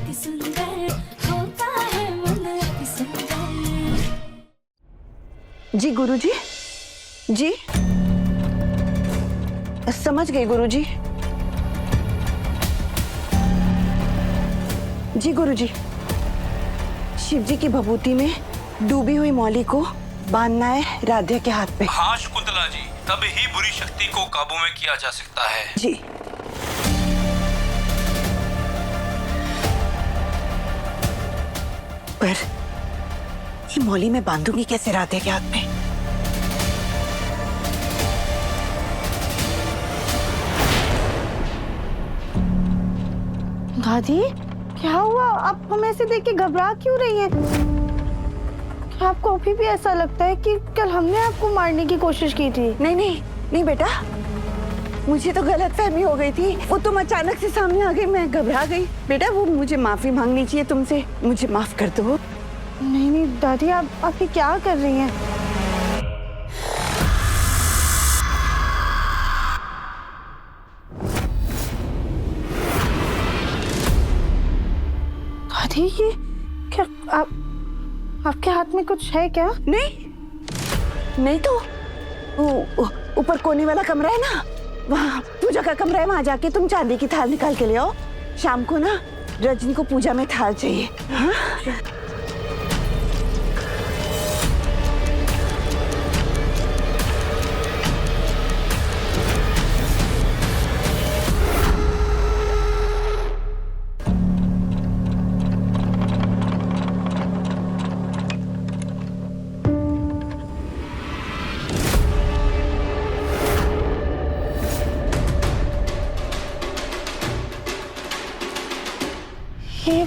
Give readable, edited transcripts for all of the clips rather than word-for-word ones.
अति सुंदर होता है मन अति सुंदर। जी गुरुजी, जी समझ गई गुरुजी। जी गुरुजी, शिव जी की भभूति में डूबी हुई मौली को बांधना है राध्या के हाथ पे। हाँ शकुंतला जी, तभी ही बुरी शक्ति को काबू में किया जा सकता है। जी पर ये मौली मैं बांधूंगी कैसे राधे के हाथ में? दादी क्या हुआ? आप हमें ऐसे देख के घबरा क्यों रही हैं? क्या आपको अभी भी ऐसा लगता है कि कल हमने आपको मारने की कोशिश की थी? नहीं नहीं नहीं बेटा, मुझे तो गलतफहमी हो गई थी। वो तुम अचानक से सामने आ गई, मैं घबरा गई। बेटा वो मुझे माफी मांगनी चाहिए तुमसे, मुझे माफ कर दो। नहीं नहीं दादी, आप ये क्या कर रही हैं? दादी ये क्या आपके हाथ में कुछ है क्या? नहीं नहीं तो ऊपर कोने वाला कमरा है ना, वहाँ पूजा का कमरा है, वहाँ जाके तुम चांदी की थाल निकाल के ले आओ। शाम को ना रजनी को पूजा में थाल चाहिए। हाँ? ये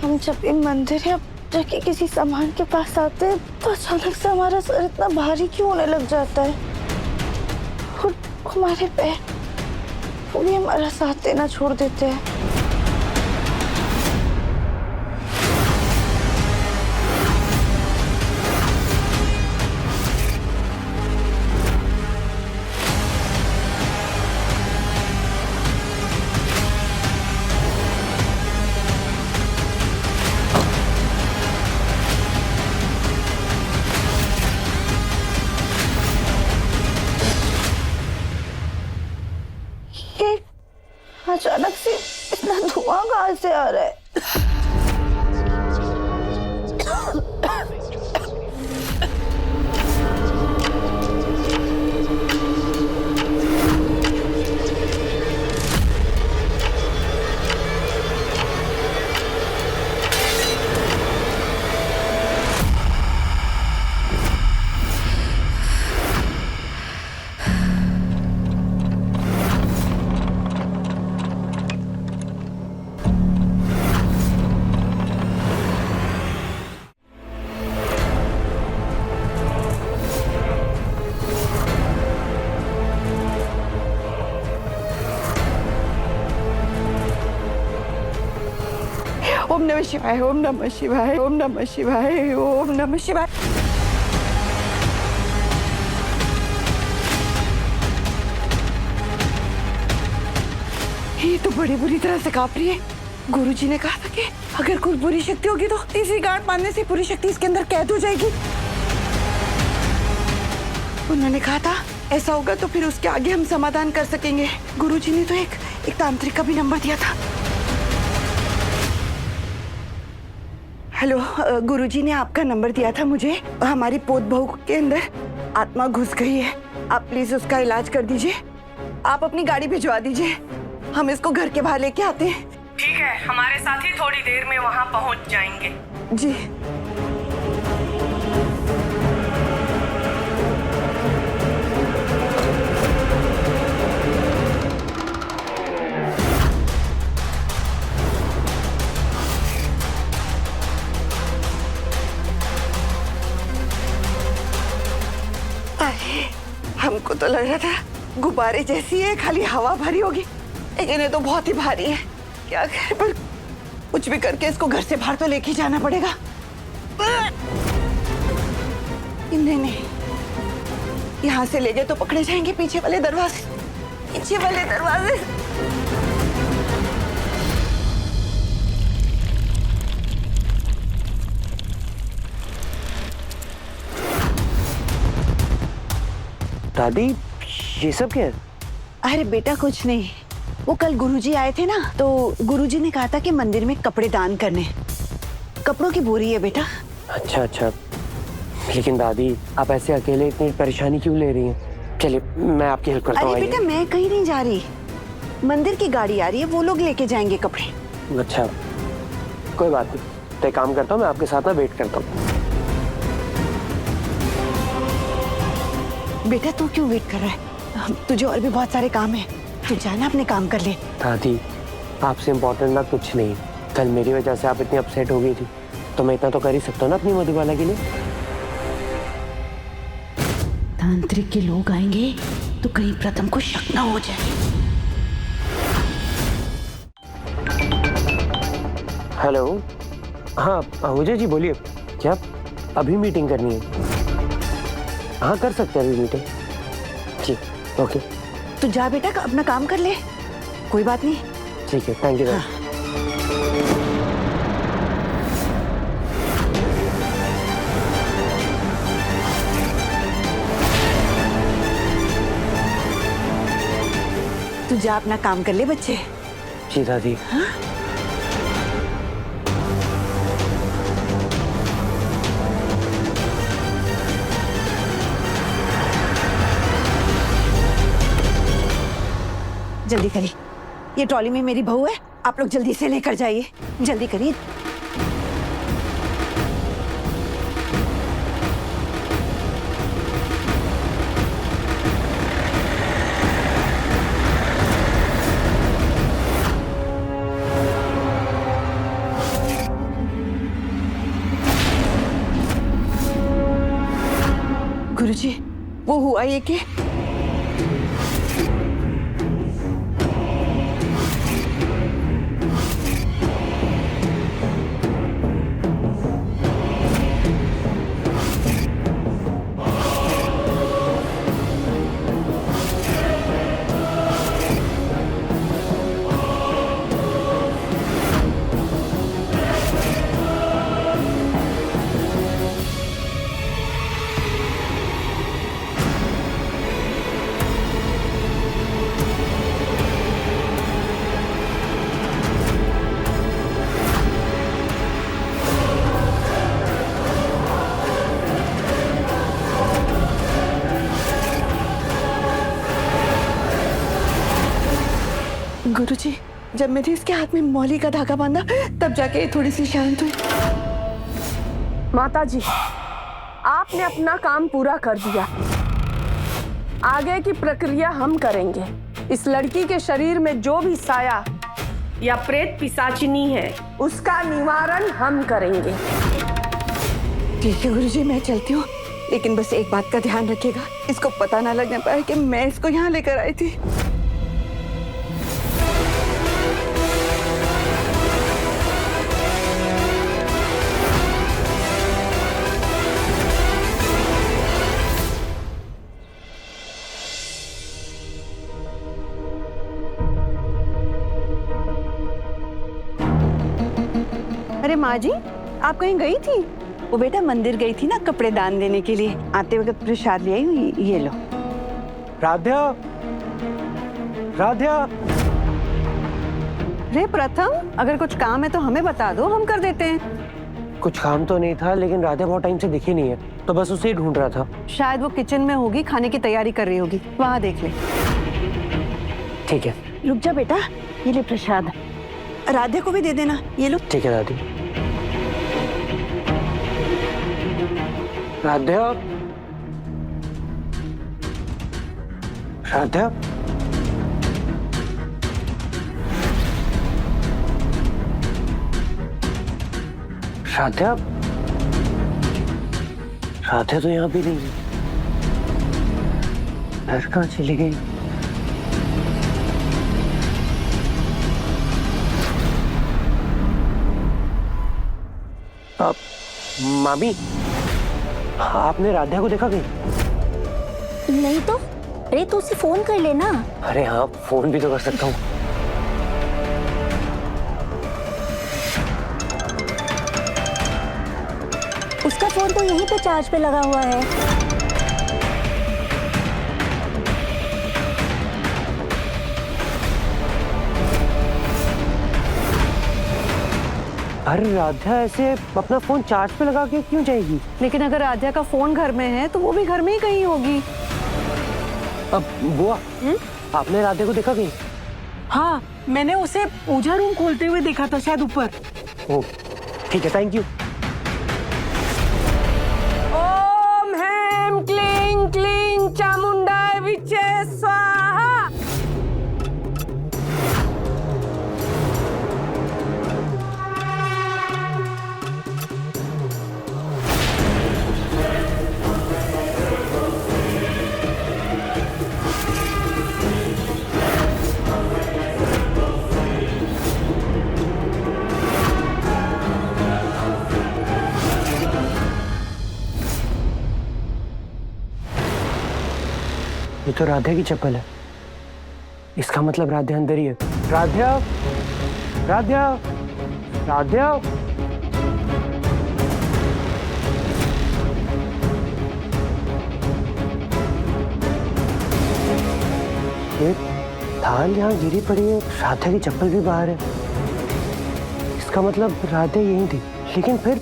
हम जब इन मंदिर या जाके किसी सामान के पास आते हैं तो अचानक से हमारा सर इतना भारी क्यों होने लग जाता है और हमारे पैर वो भी हमारा साथ देना छोड़ देते हैं। अचानक से इतना धुआं कहाँ से आ रहा है? ओम नमः शिवाय, ओम नमः शिवाय, ओम नमः शिवाय, ओम नमः शिवाय। ये तो बड़ी बुरी तरह से कांप रही है। गुरुजी ने कहा था कि अगर कोई बुरी शक्ति होगी तो तीसरी गांठ बांधने से पूरी शक्ति इसके अंदर कैद हो जाएगी। उन्होंने कहा था ऐसा होगा तो फिर उसके आगे हम समाधान कर सकेंगे। गुरुजी ने तो एक तांत्रिक का भी नंबर दिया था। हेलो, गुरुजी ने आपका नंबर दिया था मुझे। हमारी पोत बहू के अंदर आत्मा घुस गई है, आप प्लीज उसका इलाज कर दीजिए। आप अपनी गाड़ी भिजवा दीजिए, हम इसको घर के बाहर लेके आते हैं। ठीक है, हमारे साथी थोड़ी देर में वहाँ पहुँच जाएंगे। जी हमको तो लग रहा था गुब्बारे जैसी है, खाली हवा भरी होगी, लेकिन ये तो बहुत ही भारी है। क्या करें, पर कुछ भी करके इसको घर से बाहर तो लेके जाना पड़ेगा। नहीं नहीं, यहाँ से ले गए तो पकड़े जाएंगे पीछे वाले दरवाजे, पीछे वाले दरवाजे। दादी ये सब क्या है? अरे बेटा कुछ नहीं, वो कल गुरुजी आए थे ना, तो गुरुजी ने कहा था कि मंदिर में कपड़े दान करने। कपड़ों की बोरी है बेटा। अच्छा अच्छा, लेकिन दादी आप ऐसे अकेले इतनी परेशानी क्यों ले रही हैं? चलिए मैं आपकी हेल्प करता हूँ। अरे बेटा मैं कहीं नहीं जा रही, मंदिर की गाड़ी आ रही है, वो लोग लेके जाएंगे कपड़े। अच्छा कोई बात नहीं, तो एक काम करता हूँ, मैं आपके साथ ना वेट करता हूँ। बेटा तू क्यों वेट कर रहा है? तुझे और भी बहुत सारे काम है, तू जाना अपने काम कर ले। दादी आपसे इम्पोर्टेंट ना कुछ नहीं, कल मेरी वजह से आप इतनी अपसेट हो गई थी, तो मैं इतना तो कर ही सकता हूँ ना अपनी मधुबाला के लिए। तांत्रिक के लोग आएंगे तो कहीं प्रथम को शक ना हो जाए। हेलो, हाँ आहूजा जी बोलिए। क्या अभी मीटिंग करनी है? हाँ कर सकते हैं अभी मीटिंग। जी ओके। तू जा बेटा अपना काम कर ले, कोई बात नहीं। ठीक है, थैंक यू। हाँ। तू जा अपना काम कर ले बच्चे। जी दादी। हाँ? जल्दी करिए, ये ट्रॉली में मेरी बहू है, आप लोग जल्दी से लेकर जाइए, जल्दी करिए। गुरुजी वो हुआ ये कि गुरुजी जब मैंने इसके हाथ में मौली का धागा बांधा तब जाके ये थोड़ी सी शांत हुई। माता जी, आपने अपना काम पूरा कर दिया, आगे की प्रक्रिया हम करेंगे। इस लड़की के शरीर में जो भी साया या प्रेत पिशाचिनी है उसका निवारण हम करेंगे। ठीक है गुरुजी मैं चलती हूँ, लेकिन बस एक बात का ध्यान रखिएगा, इसको पता ना लगने पाए कि मैं इसको यहाँ लेकर आई थी। अरे माँ जी आप कहीं गई थी? वो बेटा मंदिर गई थी ना कपड़े दान देने के लिए, आते वक्त प्रसाद ले आई हूँ, ये लो। राध्या, राध्या। रे प्रथम अगर कुछ काम है तो हमें बता दो, हम कर देते हैं। कुछ काम तो नहीं था, लेकिन राधा बहुत टाइम से दिखी नहीं है, तो बस उसे ही ढूंढ रहा था। शायद वो किचन में होगी, खाने की तैयारी कर रही होगी, वहाँ देख ले। ठीक है। रुक जा बेटा, ये ले प्रसाद, राधे को भी दे देना, ये लो। ठीक है दादी। राधा, राधा, राधा, राधा तो यहाँ भी नहीं है, घर कहाँ चली गई? मामी, आपने राधा को देखा कहीं? नहीं तो अरे तो उसे फोन कर लेना। अरे हाँ फोन भी तो कर सकता हूँ। उसका फोन तो यहीं पे चार्ज पे लगा हुआ है। पर राधा ऐसे अपना फोन चार्ज पे लगा के क्यों जाएगी? लेकिन अगर राधा का फोन घर में है तो वो भी घर में ही कहीं होगी। अब बुआ, आपने राधा को देखा कहीं? हाँ, मैंने उसे पूजा रूम खोलते हुए देखा था, शायद ऊपर। ओ, ठीक है, थैंक यू। ओम ह्रीं क्लीं क्लीं चामुंडाय विचे स्वाहा। ये तो राधा की चप्पल है। इसका मतलब राधा अंदर ही है। राधा, राधा, राधा। ये थाल यहाँ गिरी पड़ी है, राधा की चप्पल भी बाहर है। इसका मतलब राधा यहीं थी, लेकिन फिर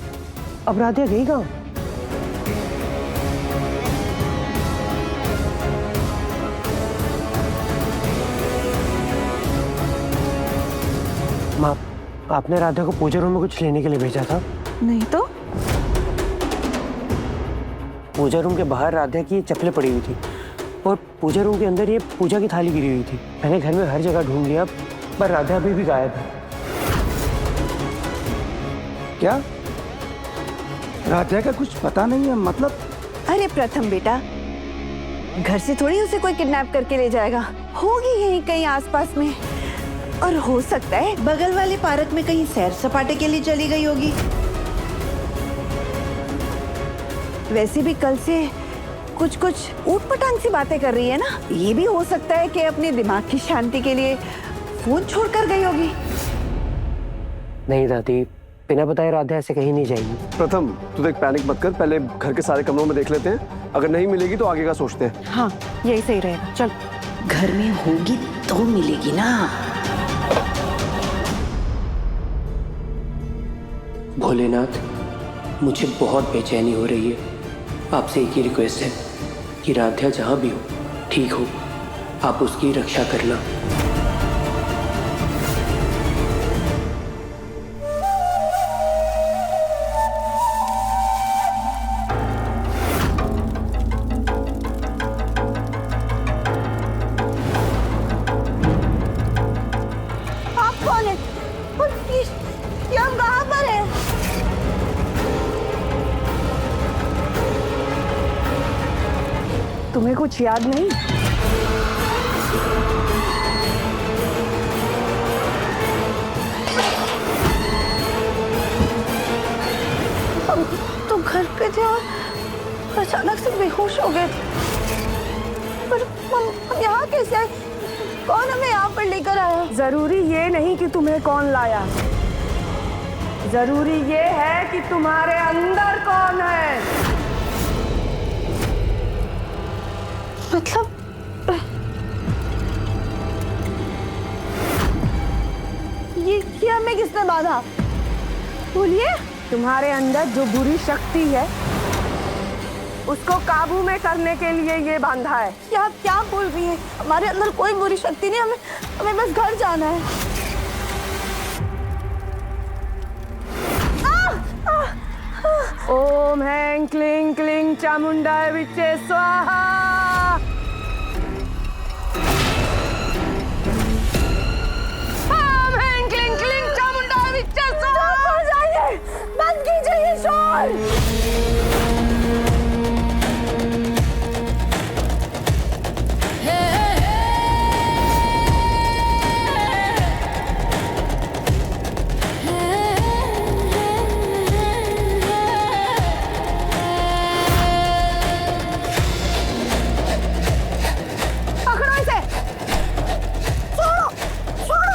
अब राधा गई कहाँ? माँ, आपने राधा को पूजा रूम में कुछ लेने के लिए भेजा था? नहीं तो पूजा रूम के बाहर राधा की चप्पलें पड़ी हुई थी और पूजा रूम के अंदर ये पूजा की थाली गिरी हुई थी। मैंने घर में हर जगह ढूंढ लिया, पर राधा अभी भी गायब है। क्या राधा का कुछ पता नहीं है? मतलब अरे प्रथम बेटा, घर से थोड़ी उसे कोई किडनैप करके ले जाएगा। होगी यहीं कहीं आसपास में, और हो सकता है बगल वाले पार्क में कहीं सैर सपाटे के लिए चली गई होगी। वैसे भी कल से कुछ कुछ ऊटपटांग सी बातें कर रही है ना, ये भी हो सकता है कि अपने दिमाग की शांति के लिए फोन छोड़कर गई होगी। नहीं दादी, बिना बताए राधा ऐसे कहीं नहीं जाएगी। प्रथम, तू देख, पैनिक मत कर, पहले घर के सारे कमरों में देख लेते हैं। अगर नहीं मिलेगी तो आगे का सोचते हैं। हाँ, यही सही रहेगा। चल, घर में होगी तो मिलेगी ना। भोलेनाथ, मुझे बहुत बेचैनी हो रही है। आपसे एक ही रिक्वेस्ट है कि राधा जहाँ भी हो, ठीक हो, आप उसकी रक्षा करना। आप कौन है? और ये हम कहाँ पर है? तुम्हें कुछ याद नहीं? हम तो घर पे थे और अचानक से बेहोश हो गए। पर हम यहाँ कैसे आए? कौन हमें यहाँ पर लेकर आया? जरूरी ये नहीं कि तुम्हें कौन लाया, जरूरी ये है कि तुम्हारे अंदर कौन है। मतलब ये हमें किसने बांधा? बोलिए। तुम्हारे अंदर जो बुरी शक्ति है उसको काबू में करने के लिए ये बांधा है। क्या आप क्या बोल रही हैं? हमारे अंदर कोई बुरी शक्ति नहीं, हमें बस घर जाना है। ओम ह्रीं क्लीं क्लीं चामुंडाय विचे स्वाहा। ओम ह्रीं क्लीं क्लीं चामुंडाय विचे स्वाहा। बंद कीजिए ये शोर। पकड़ो इसे। छोड़ो, छोड़ो।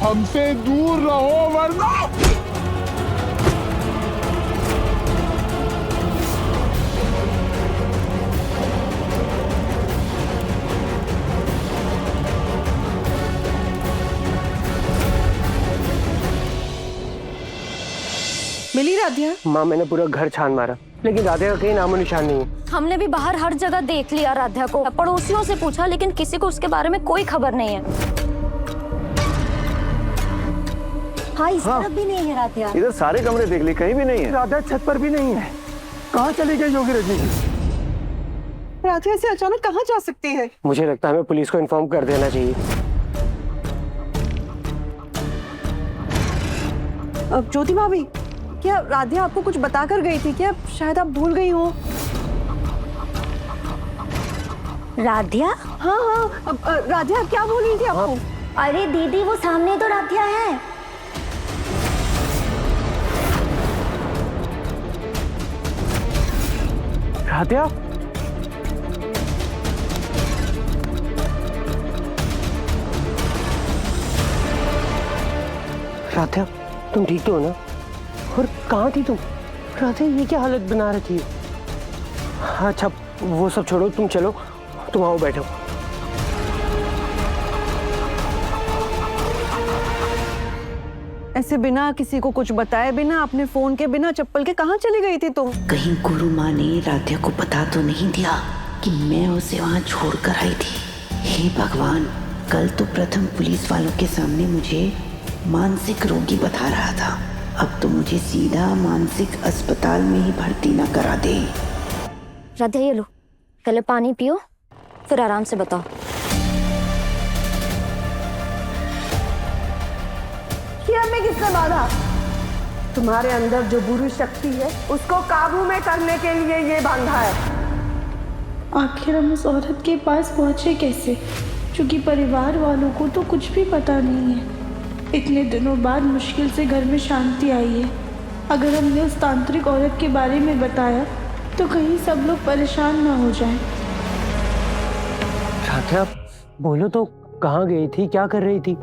हमसे दूर रहो वरना। मिली राधिया? माँ मैंने पूरा घर छान मारा लेकिन राधिका का कहीं नामो निशान नहीं है। हमने भी बाहर हर जगह देख लिया राध्या को, पड़ोसियों से पूछा लेकिन किसी को उसके बारे में कोई खबर नहीं है। हाँ, इस तरफ भी नहीं है राध्या। इधर सारे कमरे देख लिए, कहीं भी नहीं है। राधा छत पर भी नहीं है। कहाँ चली गई होगी रजनी? राधिया से अचानक कहाँ जा सकती है? मुझे लगता है हमें पुलिस को इन्फॉर्म कर देना चाहिए। अब ज्योति भाभी, क्या राधिया आपको कुछ बता कर गई थी क्या? शायद आप भूल गई हो। राध्या? हाँ हाँ, अब राधिया क्या बोल रही थी आपको? अरे दीदी, वो सामने तो राध्या है। राधिया? राधिया, तुम ठीक तो हो ना? और कहाँ थी तुम? राधिया, ये क्या हालत बना रखी है? अच्छा वो सब छोड़ो, तुम चलो, तुम आओ बैठो। ऐसे बिना किसी को कुछ बताए, बिना अपने फोन के, बिना चप्पल के कहाँ चली गई थी तुम? कहीं गुरु माँ ने राध्या को पता तो नहीं दिया कि मैं उसे वहाँ छोड़कर आई थी। हे भगवान, कल तो प्रथम पुलिस वालों के सामने मुझे मानसिक रोगी बता रहा था, अब तो मुझे सीधा मानसिक अस्पताल में ही भर्ती न करा दे। राध्या ये लो, पहले पानी पियो फिर आराम से बताओ। ये हमें किसने बांधा? तुम्हारे अंदर जो बुरी शक्ति है उसको काबू में करने के लिए ये बांधा है। आखिर हम उस औरत के पास पहुंचे कैसे? क्योंकि परिवार वालों को तो कुछ भी पता नहीं है। इतने दिनों बाद मुश्किल से घर में शांति आई है। अगर हमने उस तांत्रिक औरत के बारे में बताया तो कहीं सब लोग परेशान ना हो जाएं। राधिया, बोलो तो, कहाँ गई थी, क्या कर रही थी?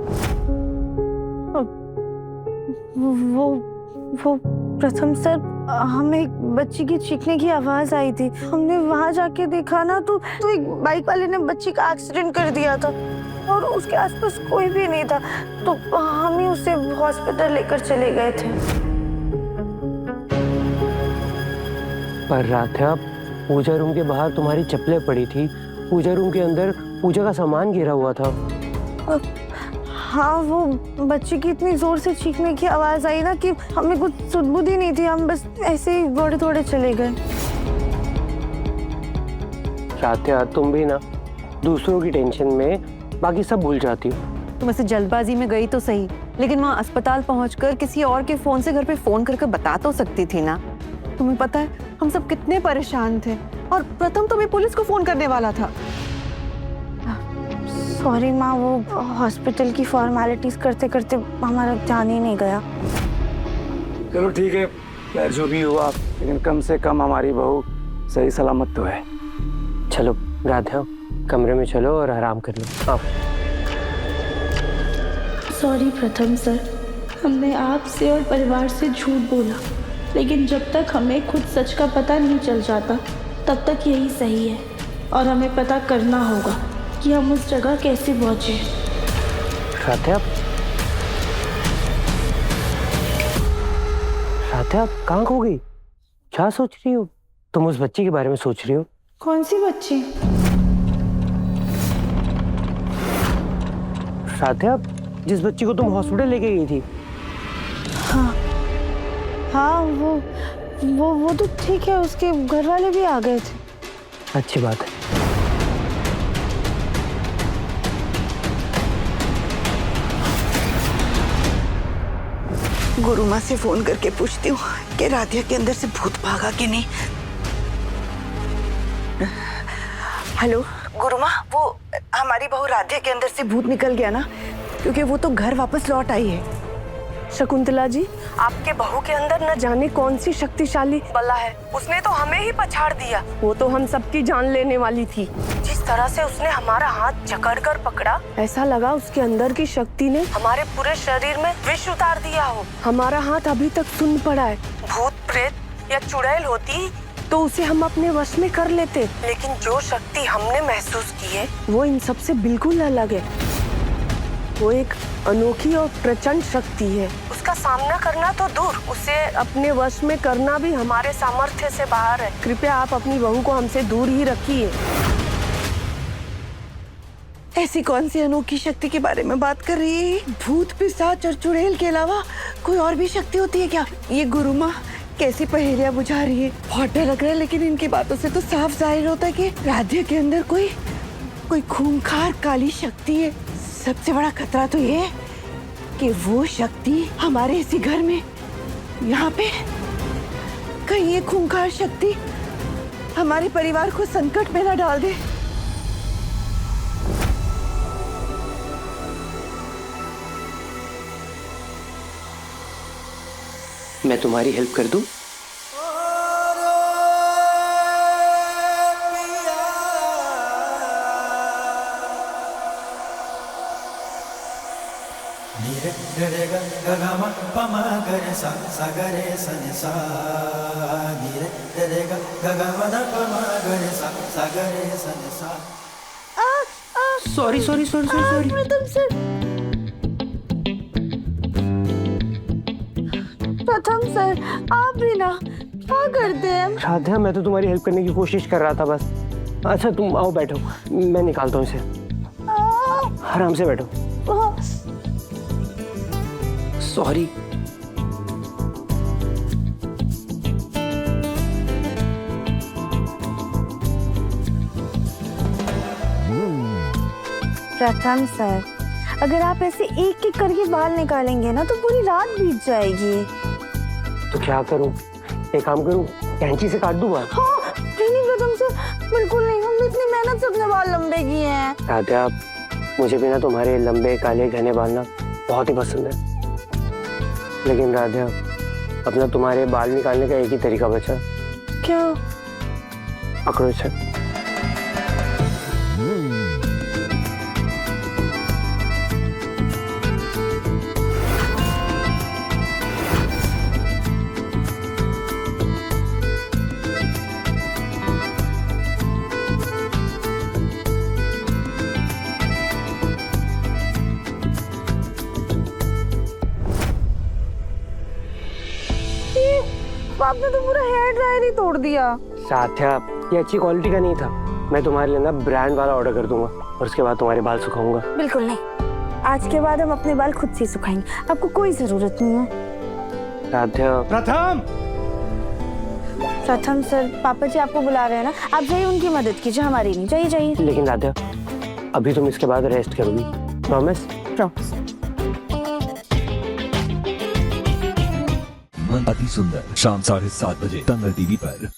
वो प्रथम सर, हमें एक बच्ची की चीखने की आवाज आई थी। हमने वहां जाके देखा ना तो एक बाइक वाले ने बच्ची का एक्सीडेंट कर दिया था और उसके आसपास कोई भी नहीं था, तो हम ही उसे हॉस्पिटल लेकर चले गए थे। पर राधिया, पूजा रूम के बाहर तुम्हारी चप्पलें पड़ी थी, पूजा रूम के अंदर पूजा का सामान गिरा हुआ था। हाँ, वो बच्ची की इतनी जोर से चीखने की आवाज आई ना कि हमें कुछ सुध-बुध ही नहीं थी, हम बस ऐसे ही दौड़े दौड़े चले गए। राधिया, तुम भी ना दूसरों की टेंशन में बाकी सब भूल जाती हो। तुम ऐसे जल्दबाजी में गई तो सही, लेकिन वहाँ अस्पताल पहुंचकर किसी और के फोन से घर पे फोन करके बता तो सकती थी ना। तुम्हें पता है हम सब कितने परेशान थे, और प्रथम तो मैं पुलिस को फोन करने वाला था। सॉरी माँ, वो हॉस्पिटल की फॉर्मेलिटीज करते करते हमारा ध्यान ही नहीं गया। चलो ठीक है, खैर जो भी हुआ, लेकिन कम से कम हमारी बहू सही सलामत तो है। चलो राधिया, कमरे में चलो और आराम कर लो। आओ। सॉरी प्रथम सर, हमने आपसे और परिवार से झूठ बोला, लेकिन जब तक हमें खुद सच का पता नहीं चल जाता तब तक यही सही है, और हमें पता करना होगा कि हम उस जगह कैसे पहुंचे। राधिया, राधिया कहाँ खो गई? क्या सोच रही हो? तुम उस बच्ची के बारे में सोच रही हो? कौन सी बच्ची? राधिया, जिस बच्ची को तुम हॉस्पिटल लेके गई थी। हाँ, वो तो ठीक है, उसके घर वाले भी आ गए थे। अच्छी बात है। गुरु माँ से फोन करके पूछती हूँ कि राधिया के अंदर से भूत भागा कि नहीं। हेलो गुरु माँ, वो हमारी बहू राधिया के अंदर से भूत निकल गया ना, क्योंकि वो तो घर वापस लौट आई है। शकुंतला जी, आपके बहू के अंदर न जाने कौन सी शक्तिशाली बला है, उसने तो हमें ही पछाड़ दिया। वो तो हम सबकी जान लेने वाली थी। जिस तरह से उसने हमारा हाथ जकड़ कर पकड़ा, ऐसा लगा उसके अंदर की शक्ति ने हमारे पूरे शरीर में विष उतार दिया हो। हमारा हाथ अभी तक सुन्न पड़ा है। भूत प्रेत या चुड़ैल होती तो उसे हम अपने वश में कर लेते, लेकिन जो शक्ति हमने महसूस की है वो इन सब से बिल्कुल अलग है। वो एक अनोखी और प्रचंड शक्ति है। उसका सामना करना तो दूर, उसे अपने वश में करना भी हमारे सामर्थ्य से बाहर है। कृपया आप अपनी बहू को हमसे दूर ही रखिए। ऐसी कौन सी अनोखी शक्ति के बारे में बात कर रही है? भूत पिशाच और चुड़ैल के अलावा कोई और भी शक्ति होती है क्या? ये गुरु माँ कैसी पहेलियां बुझा रही है। बहुत डर लग रहा है, लेकिन इनकी बातों से तो साफ जाहिर होता है कि राधे के अंदर कोई खूंखार काली शक्ति है। सबसे बड़ा खतरा तो ये है कि वो शक्ति हमारे इसी घर में, यहाँ पे कहीं ये खूंखार शक्ति हमारे परिवार को संकट में न डाल दे। मैं तुम्हारी हेल्प कर दूं? सॉरी सॉरी सॉरी सॉरी प्रथम सर, आप भी ना क्या करते हैं? राधा, मैं तो तुम्हारी हेल्प करने की कोशिश कर रहा था बस। अच्छा तुम आओ बैठो, मैं निकालता हूँ इसे। आराम से बैठो। सॉरी। प्रथम सर, अगर आप ऐसे एक एक करके बाल निकालेंगे ना तो पूरी रात बीत जाएगी। तो क्या करूं? एक काम करूं, कैंची से काट दूं बाल? हाँ, नहीं प्रथम सर, बिल्कुल नहीं। हमने इतनी मेहनत से अपने बाल लंबे किए हैं। राधा, मुझे भी ना तुम्हारे लंबे काले घने बाल ना बहुत ही पसंद है, लेकिन राधा अपना तुम्हारे बाल निकालने का एक ही तरीका बचा। क्या? पकड़ो इसे। आपने तो पूरा हेयर ड्रायर ही तोड़ दिया। साथ्या, ये अच्छी क्वालिटी का नहीं था। मैं तुम्हारे लिए ना ब्रांड वाला ऑर्डर कर दूंगा और उसके बाद तुम्हारे बाल सुखाऊंगा। बिल्कुल नहीं, आज के बाद हम अपने बाल खुद से सुखाएंगे, आपको कोई जरूरत नहीं है। साथ्या। प्रथम प्रथम सर, पापा जी आपको बुला रहे हैं ना, आप जाइए उनकी मदद कीजिए, हमारी नहीं। जाइए जाइए। लेकिन राधा, अभी तुम इसके बाद रेस्ट करोगी? प्रॉमिस? प्रॉमिस। अति सुंदर शाम 7:30 बजे दंगल टीवी पर।